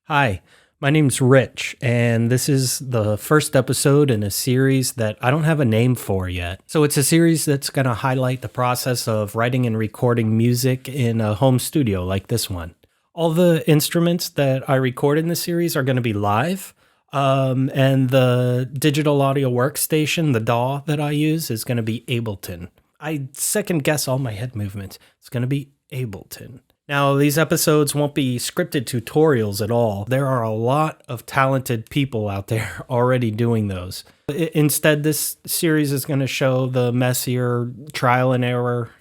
Hi, my name's Rich, and this is the first episode in a series that I don't have a name for yet. So, it's a series that's going to highlight the process of writing and recording music in a home studio like this one. All the instruments that I record in this series are going to be live, and the digital audio workstation, the DAW that I use, is going to be Ableton. I second guess all my head movements. It's going to be Ableton. Now, these episodes won't be scripted tutorials at all. There are a lot of talented people out there already doing those. Instead, this series is going to show the messier trial and error.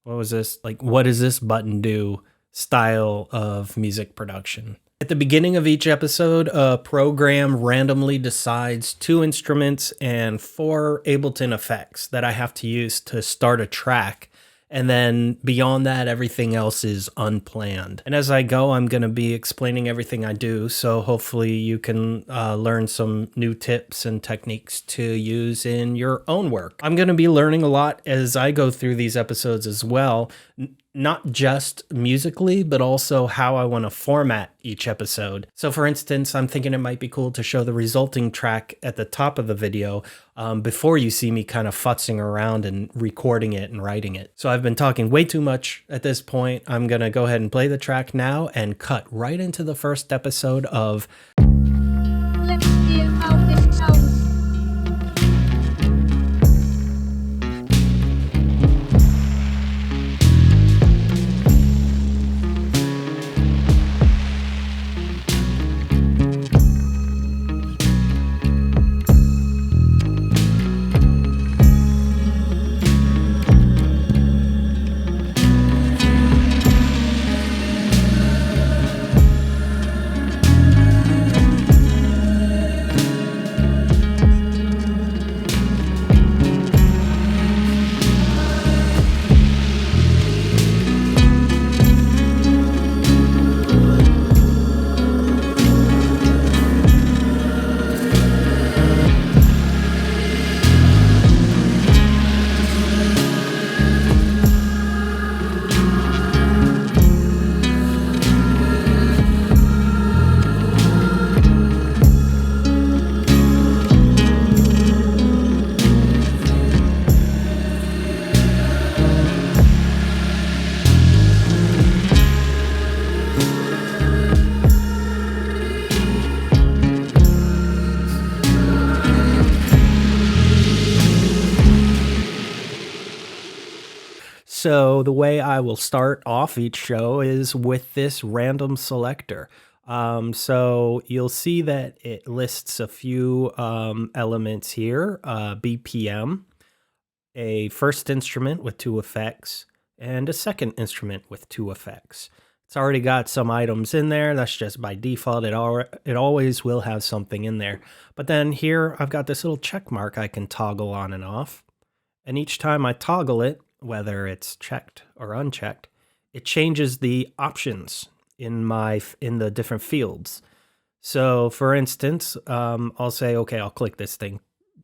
What was this? Like, what does this button do? Style of music production. At the beginning of each episode, a program randomly decides 2 instruments and 4 Ableton effects that I have to use to start a track. And then beyond that, everything else is unplanned. And as I go, I'm going to be explaining everything I do. So hopefully you can learn some new tips and techniques to use in your own work. I'm going to be learning a lot as I go through these episodes as well. Not just musically, but also how I want to format each episode. So for instance, I'm thinking it might be cool to show the resulting track at the top of the video before you see me kind of futzing around and recording it and writing it. So I've been talking way too much at this point. I'm going to go ahead and play the track now and cut right into the first episode of Let's hear how this sounds. So the way I will start off each show is with this random selector. So you'll see that it lists a few elements here, BPM, a first instrument with 2 effects, and a second instrument with 2 effects. It's already got some items in there. That's just by default. It always will have something in there. But then here I've got this little check mark I can toggle on and off. And each time I toggle it, whether it's checked or unchecked, it changes the options in the different fields. So for instance, I'll say, okay, I'll click this thing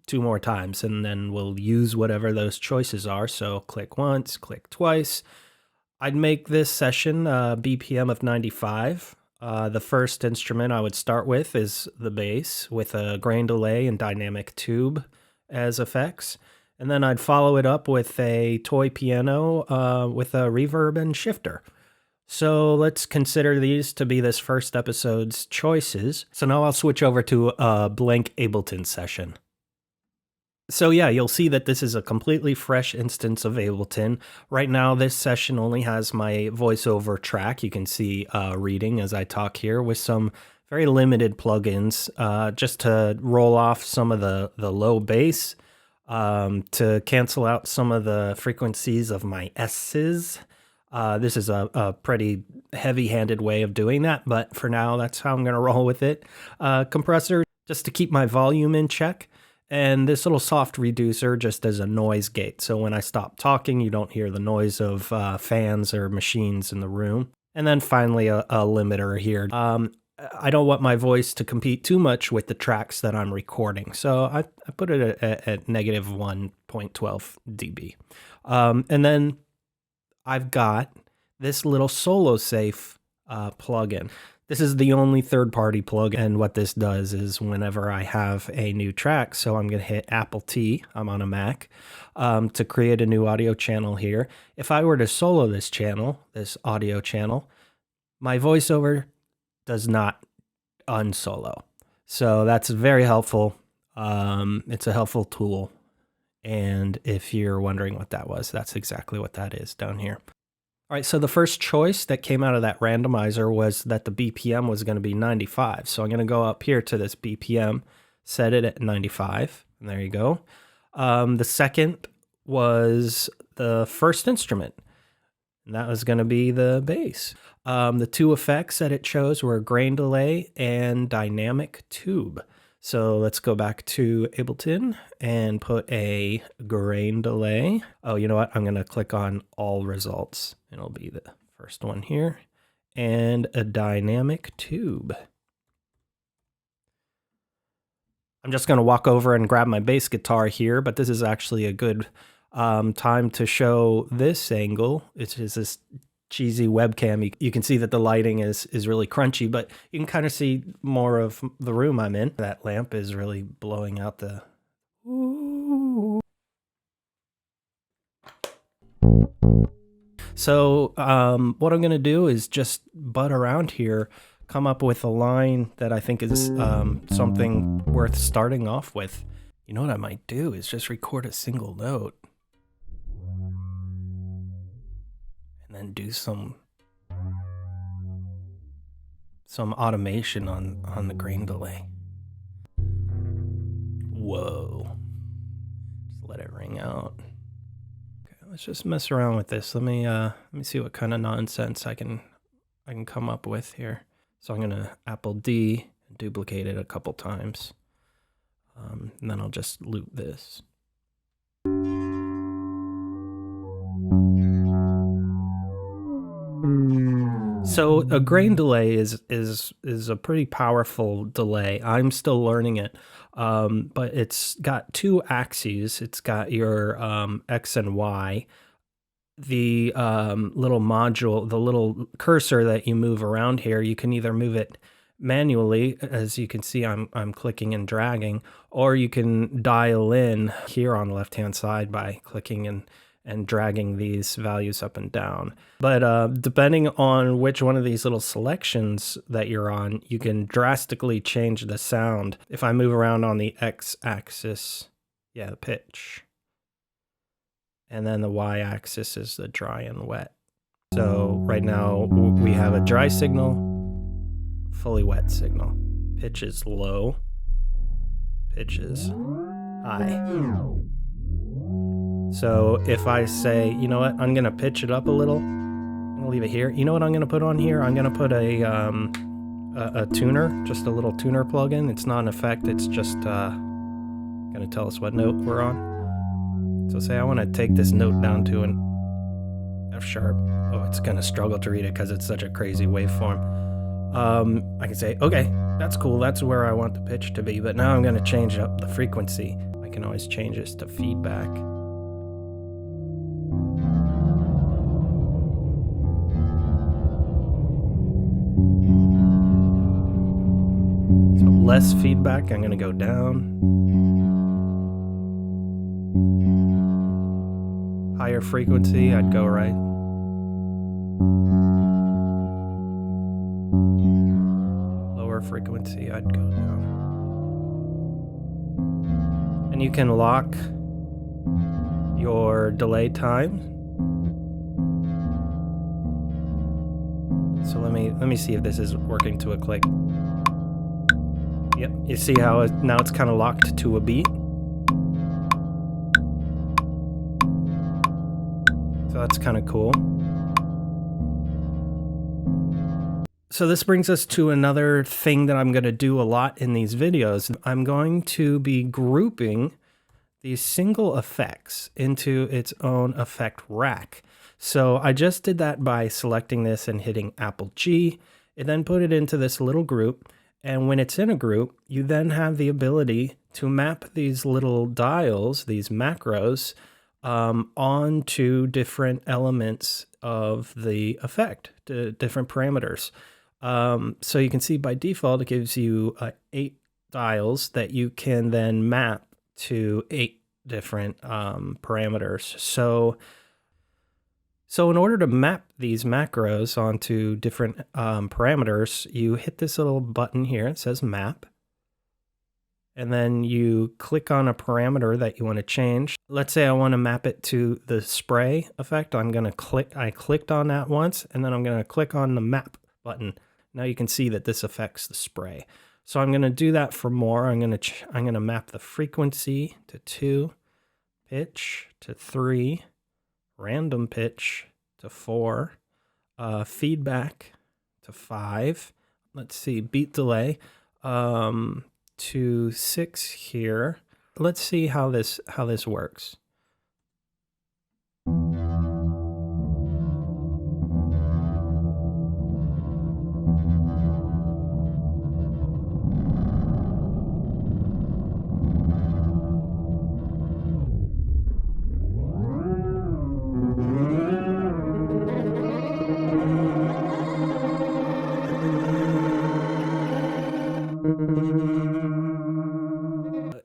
2 more times, and then we'll use whatever those choices are. So click once, click twice. I'd make this session BPM of 95. The first instrument I would start with is the bass with a grain delay and dynamic tube as effects. And then I'd follow it up with a toy piano with a reverb and shifter. So let's consider these to be this first episode's choices. So now I'll switch over to a blank Ableton session. So yeah, you'll see that this is a completely fresh instance of Ableton. Right now, this session only has my voiceover track. You can see reading as I talk here with some very limited plugins just to roll off some of the low bass, to cancel out some of the frequencies of my S's. This is a pretty heavy-handed way of doing that, but for now, that's how I'm going to roll with it. Compressor, just to keep my volume in check, and this little soft reducer just as a noise gate. So when I stop talking, you don't hear the noise of fans or machines in the room. And then finally, a limiter here. I don't want my voice to compete too much with the tracks that I'm recording. So I put it at negative 1.12 dB. And then I've got this little solo safe plugin. This is the only third-party plug, and what this does is whenever I have a new track, so I'm going to hit Apple T, I'm on a Mac, to create a new audio channel here. If I were to solo this channel, this audio channel, my voiceover does not unsolo. So that's very helpful. It's a helpful tool. And if you're wondering what that was, that's exactly what that is down here. All right, so the first choice that came out of that randomizer was that the BPM was going to be 95. So I'm going to go up here to this BPM, set it at 95, and there you go. The second was the first instrument, and that was going to be the bass. The two effects that it chose were grain delay and dynamic tube. So let's go back to Ableton and put a grain delay. Oh, you know what? I'm going to click on all results. It'll be the first one here. And a dynamic tube. I'm just going to walk over and grab my bass guitar here, but this is actually a good time to show this angle. It's just this cheesy webcam. You can see that the lighting is really crunchy, but you can kind of see more of the room I'm in. That lamp is really blowing out the... Ooh. So what I'm going to do is just butt around here, come up with a line that I think is something worth starting off with. You know what I might do is just record a single note. And do some automation on the grain delay. Whoa. Just let it ring out. Okay, let's just mess around with this. Let me see what kind of nonsense I can come up with here. So I'm gonna Apple D and duplicate it a couple times. And then I'll just loop this. So a grain delay is a pretty powerful delay. I'm still learning it, but it's got two axes. It's got your X and Y. The little module, the little cursor that you move around here, you can either move it manually, as you can see I'm clicking and dragging, or you can dial in here on the left-hand side by clicking and dragging these values up and down. But depending on which one of these little selections that you're on, you can drastically change the sound. If I move around on the X-axis, yeah, the pitch. And then the Y-axis is the dry and wet. So right now we have a dry signal, fully wet signal. Pitch is low, pitch is high. So if I say, you know what, I'm gonna pitch it up a little, I'm gonna leave it here. You know what I'm gonna put on here? I'm gonna put a tuner, just a little tuner plugin. It's not an effect, it's just gonna tell us what note we're on. So say I wanna take this note down to an F sharp. Oh, it's gonna struggle to read it because it's such a crazy waveform. I can say, okay, that's cool, that's where I want the pitch to be, but now I'm gonna change up the frequency. I can always change this to feedback. So less feedback, I'm gonna go down. Higher frequency, I'd go right. Lower frequency, I'd go down. And you can lock your delay time. So let me see if this is working to a click. Yep, you see how now it's kind of locked to a beat. So that's kind of cool. So this brings us to another thing that I'm going to do a lot in these videos. I'm going to be grouping these single effects into its own effect rack. So I just did that by selecting this and hitting Apple G, and then put it into this little group. And when it's in a group, you then have the ability to map these little dials, these macros, onto different elements of the effect, to different parameters. So you can see by default, it gives you 8 dials that you can then map to 8 different parameters. So in order to map these macros onto different parameters, you hit this little button here. It says map. And then you click on a parameter that you want to change. Let's say I want to map it to the spray effect. I clicked on that once, and then I'm going to click on the map button. Now you can see that this affects the spray. So I'm going to do that for more. I'm going to map the frequency to 2, pitch to 3, random pitch to 4, feedback to 5. Let's see, beat delay to 6 here. Let's see how this works.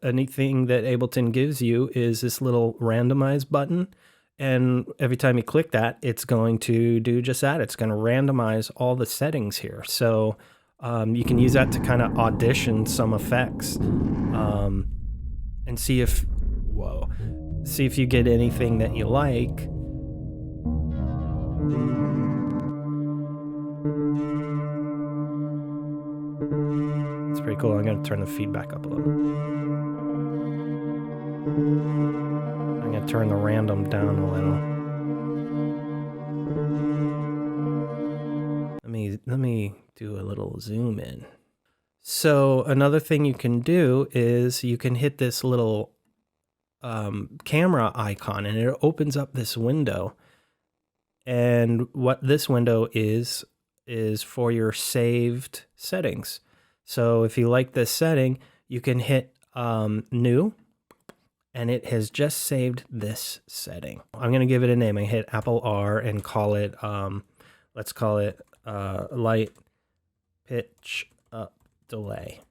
A neat thing that Ableton gives you is this little randomize button. And every time you click that, it's going to do just that. It's going to randomize all the settings here. So you can use that to kind of audition some effects and see if you get anything that you like. It's pretty cool. I'm going to turn the feedback up a little. I'm going to turn the random down a little. Let me do a little zoom in. So another thing you can do is you can hit this little camera icon, and it opens up this window. And what this window is for your saved settings. So if you like this setting, you can hit new, and it has just saved this setting. I'm going to give it a name. I hit Apple R and call it, let's call it light pitch up delay.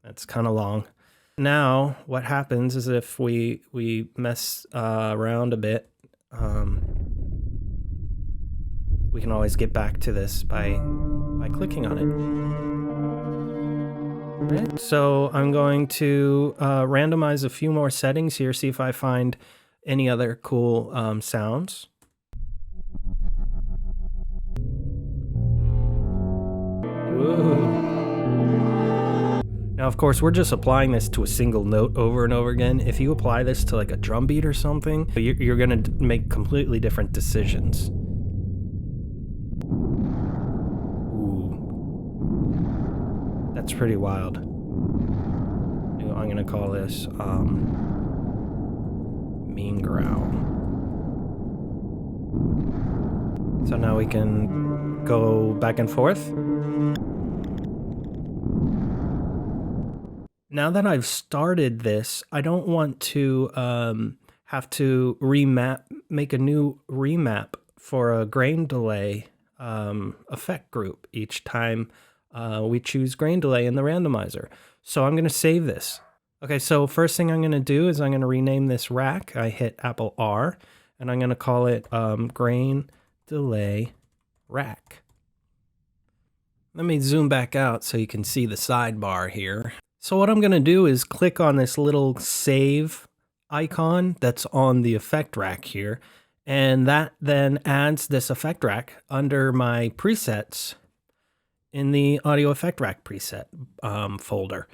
That's kind of long. Now, what happens is if we mess around a bit, we can always get back to this by clicking on it. Right, so I'm going to randomize a few more settings here, see if I find any other cool sounds. Ooh. Now, of course, we're just applying this to a single note over and over again. If you apply this to like a drum beat or something, you're going to make completely different decisions. That's pretty wild. I'm going to call this mean growl. So now we can go back and forth. Now that I've started this, I don't want to have to make a new remap for a grain delay effect group each time we choose grain delay in the randomizer. So I'm going to save this. Okay, so first thing I'm going to do is I'm going to rename this rack. I hit Apple R, and I'm going to call it grain delay rack. Let me zoom back out so you can see the sidebar here. So what I'm going to do is click on this little save icon that's on the effect rack here, and that then adds this effect rack under my presets in the audio effect rack preset folder.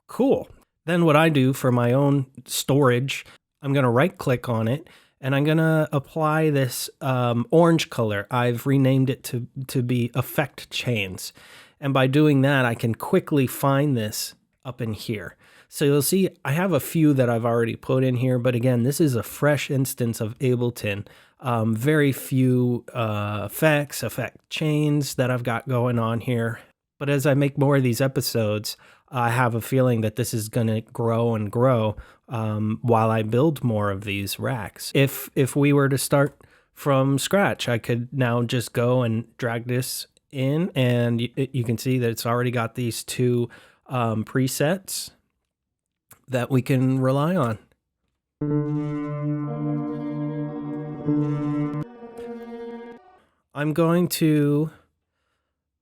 Cool. Then what I do for my own storage, I'm going to right click on it, and I'm going to apply this orange color. I've renamed it to be effect chains. And by doing that, I can quickly find this up in here. So you'll see I have a few that I've already put in here, but again, this is a fresh instance of Ableton. Very few effect chains that I've got going on here. But as I make more of these episodes, I have a feeling that this is going to grow and grow while I build more of these racks. If we were to start from scratch, I could now just go and drag this in, and you can see that it's already got these two presets that we can rely on. I'm going to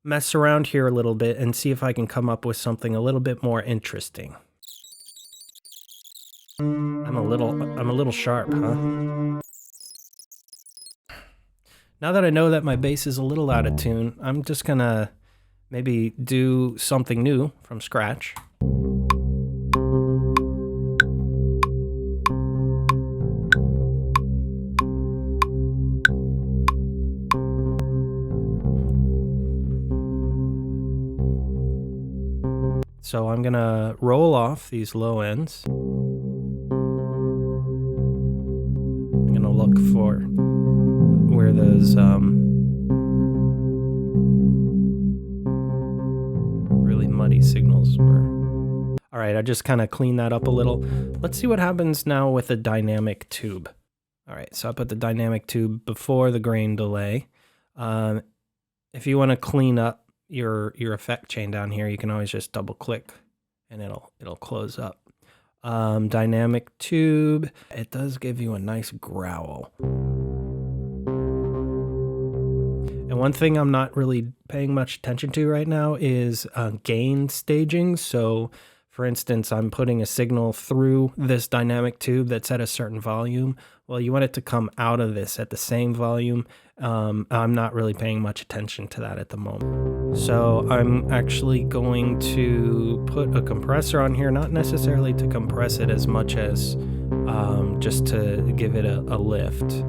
mess around here a little bit and see if I can come up with something a little bit more interesting. I'm a little sharp, huh? Now that I know that my bass is a little out of tune, I'm just gonna maybe do something new from scratch. So I'm gonna roll off these low ends. I'm gonna look for where those really muddy signals were. All right, I just kind of cleaned that up a little. Let's see what happens now with the dynamic tube. All right, so I put the dynamic tube before the grain delay. If you want to clean up your effect chain down here, you can always just double click and it'll close up. Dynamic tube, it does give you a nice growl. And one thing I'm not really paying much attention to right now is gain staging. So for instance, I'm putting a signal through this dynamic tube that's at a certain volume. Well, you want it to come out of this at the same volume. I'm not really paying much attention to that at the moment. So I'm actually going to put a compressor on here, not necessarily to compress it as much as just to give it a lift.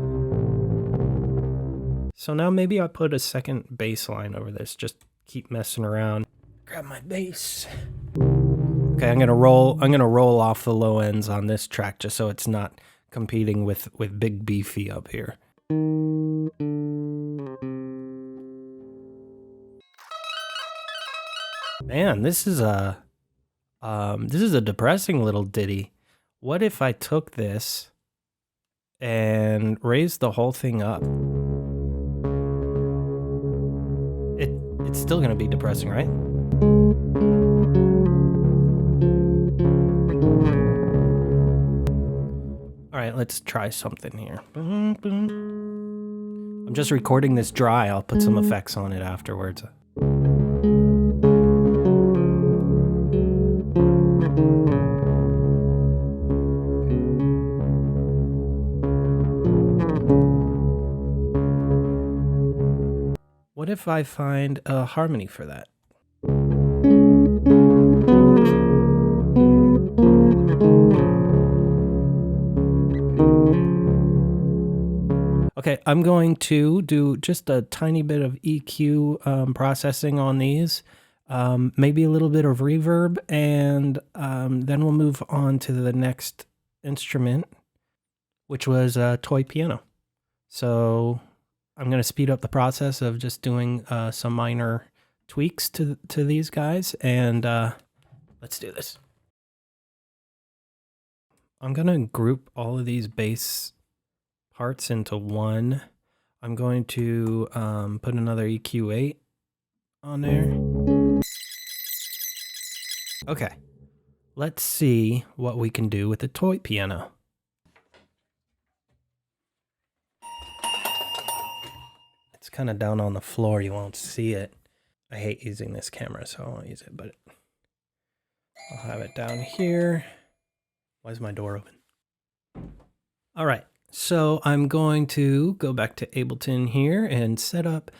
So now maybe I'll put a second bass line over this, just keep messing around. Grab my bass. Okay, I'm gonna roll off the low ends on this track just so it's not competing with Big Beefy up here. Man, this is a depressing little ditty. What if I took this and raised the whole thing up? It's still gonna be depressing, right? All right, let's try something here. I'm just recording this dry. I'll put some effects on it afterwards. What if I find a harmony for that? Okay, I'm going to do just a tiny bit of EQ processing on these, maybe a little bit of reverb, and then we'll move on to the next instrument, which was a toy piano. So I'm going to speed up the process of just doing some minor tweaks to these guys, and let's do this. I'm going to group all of these bass parts into one. I'm going to put another EQ8 on there. Okay, let's see what we can do with the toy piano. It's kind of down on the floor, you won't see it. I hate using this camera, so I won't use it, but I'll have it down here. Why is my door open? All right. So I'm going to go back to Ableton here and set up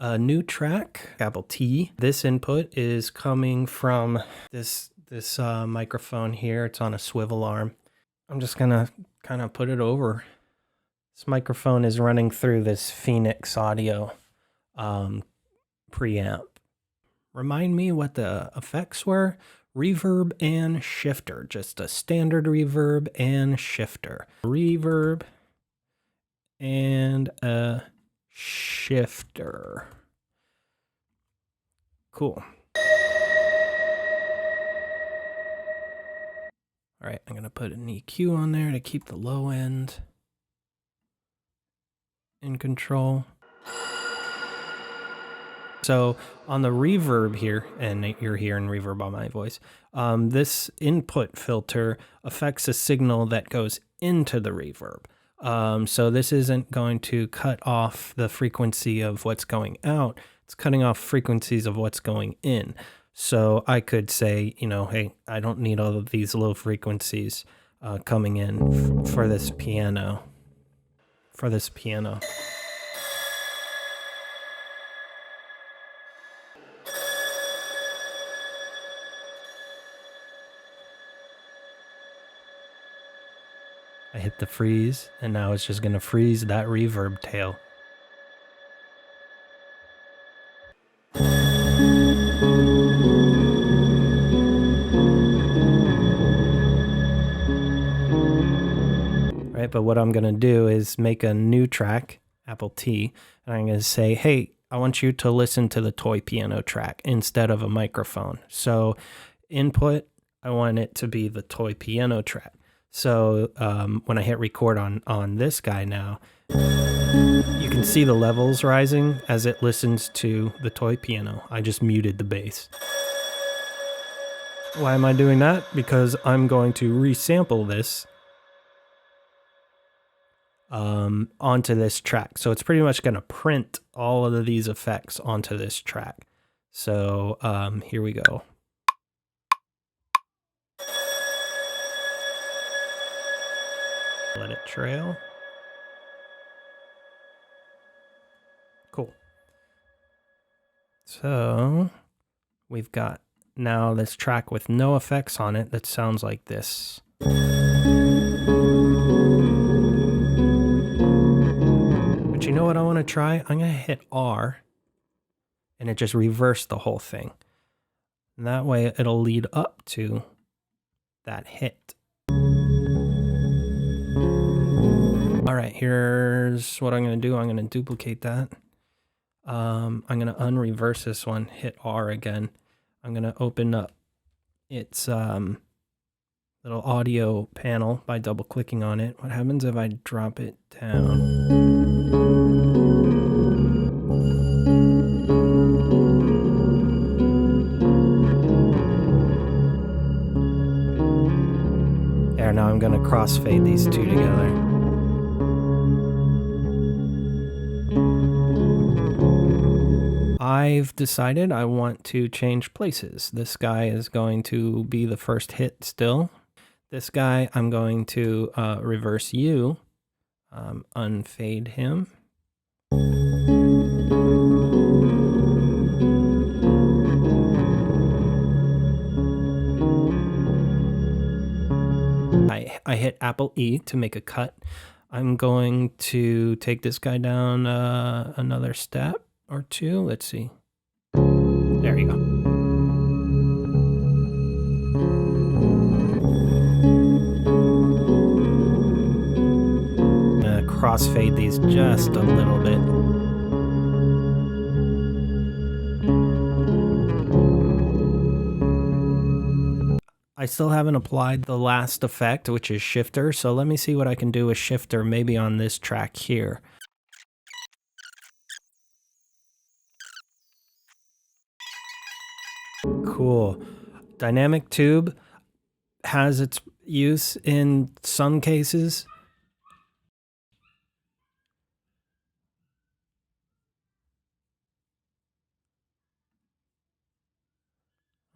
a new track, capital T. This input is coming from this microphone here. It's on a swivel arm. I'm just gonna kind of put it over. This microphone is running through this Phoenix Audio preamp. Remind me what the effects were. Reverb and shifter, just a standard reverb and shifter. Reverb and a shifter. Cool. All right, I'm gonna put an EQ on there to keep the low end in control. So on the reverb here, and you're hearing reverb on my voice, this input filter affects a signal that goes into the reverb. So this isn't going to cut off the frequency of what's going out. It's cutting off frequencies of what's going in. So I could say, you know, hey, I don't need all of these low frequencies coming in for this piano. I hit the freeze, and now it's just gonna freeze that reverb tail. Right, but what I'm gonna do is make a new track, Apple T, and I'm gonna say, hey, I want you to listen to the toy piano track instead of a microphone. So input, I want it to be the toy piano track. So when I hit record on this guy now, you can see the levels rising as it listens to the toy piano. I just muted the bass. Why am I doing that? Because I'm going to resample this onto this track. So it's pretty much going to print all of these effects onto this track. So here we go. Let it trail. Cool. So we've got now this track with no effects on it that sounds like this. But you know what I want to try? I'm going to hit R and it just reversed the whole thing. And that way it'll lead up to that hit. All right, here's what I'm going to do. I'm going to duplicate that. I'm going to unreverse this one, hit R again. I'm going to open up its little audio panel by double clicking on it. What happens if I drop it down? There, now I'm going to crossfade these two together. I've decided I want to change places. This guy is going to be the first hit still. This guy, I'm going to reverse U, unfade him. I hit Apple E to make a cut. I'm going to take this guy down another step or two. Let's see. There you go. I'm gonna crossfade these just a little bit. I still haven't applied the last effect, which is shifter. So let me see what I can do with shifter, maybe on this track here. Cool. Dynamic tube has its use in some cases.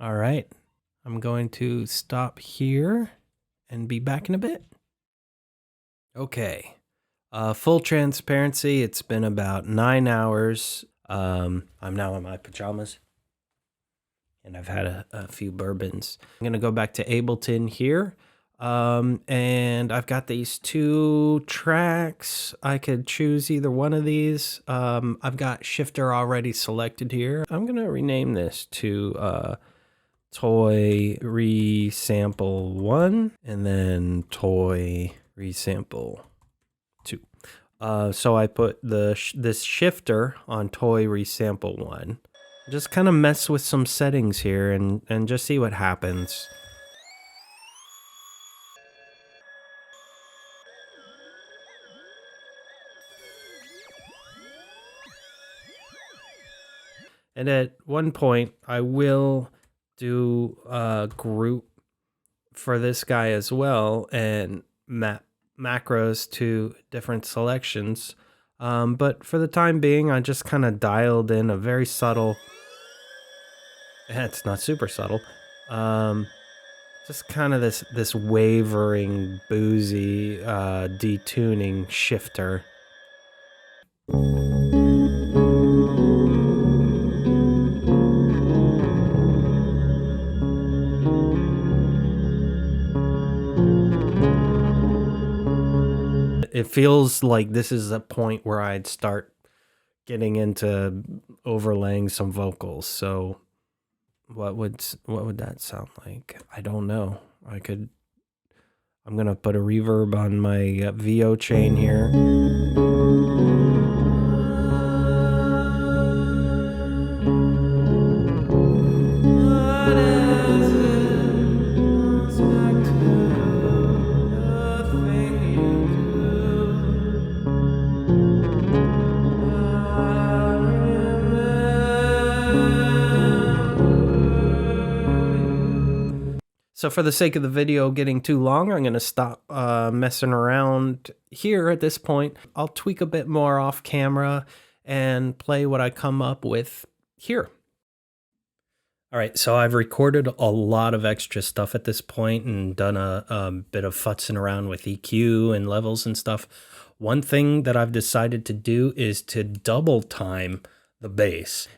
All right. I'm going to stop here and be back in a bit. Okay. Full transparency, it's been about 9 hours. I'm now in my pajamas. And I've had a few bourbons. I'm going to go back to Ableton here. And I've got these two tracks. I could choose either one of these. I've got shifter already selected here. I'm going to rename this to Toy Resample 1 and then Toy Resample 2. So I put this shifter on Toy Resample 1. Just kind of mess with some settings here and just see what happens. And at one point, I will do a group for this guy as well and map macros to different selections. But for the time being, I just kind of dialed in a very subtle. It's not super subtle. Just kind of this wavering, boozy, detuning shifter. It feels like this is a point where I'd start getting into overlaying some vocals. So what would that sound like? I don't know. I'm gonna put a reverb on my VO chain here. So for the sake of the video getting too long, I'm going to stop messing around here at this point. I'll tweak a bit more off camera and play what I come up with here. All right, so I've recorded a lot of extra stuff at this point and done a bit of futzing around with EQ and levels and stuff. One thing that I've decided to do is to double time the bass.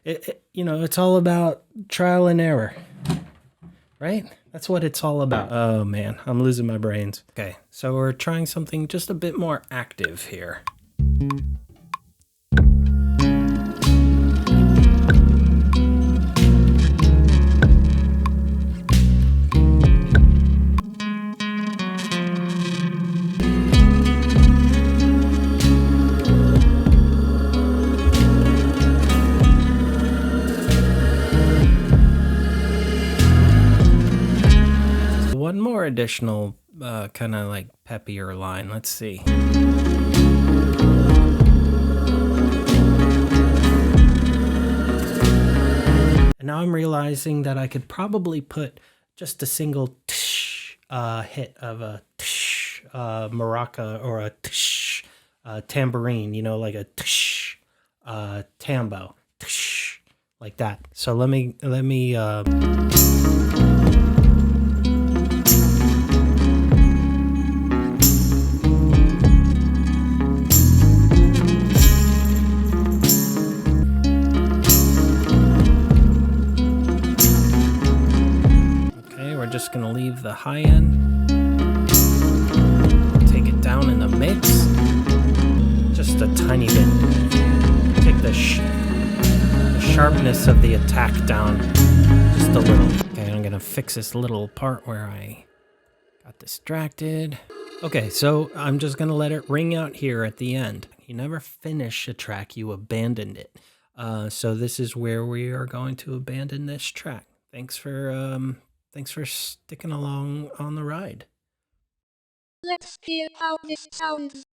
You know, it's all about trial and error, right? That's what it's all about. Oh man, I'm losing my brains. Okay, so we're trying something just a bit more active here. One more additional kind of like peppier line. Let's see. And now I'm realizing that I could probably put just a single tsh hit of a tsh maraca or a tsh tambourine, you know, like a tsh tambo, tsh, like that. So let me just gonna leave the high end, take it down in the mix, just a tiny bit, take the sharpness of the attack down just a little. Okay, I'm gonna fix this little part where I got distracted. Okay, so I'm just gonna let it ring out here at the end. You never finish a track, you abandoned it. So this is where we are going to abandon this track. Thanks for sticking along on the ride. Let's hear how this sounds.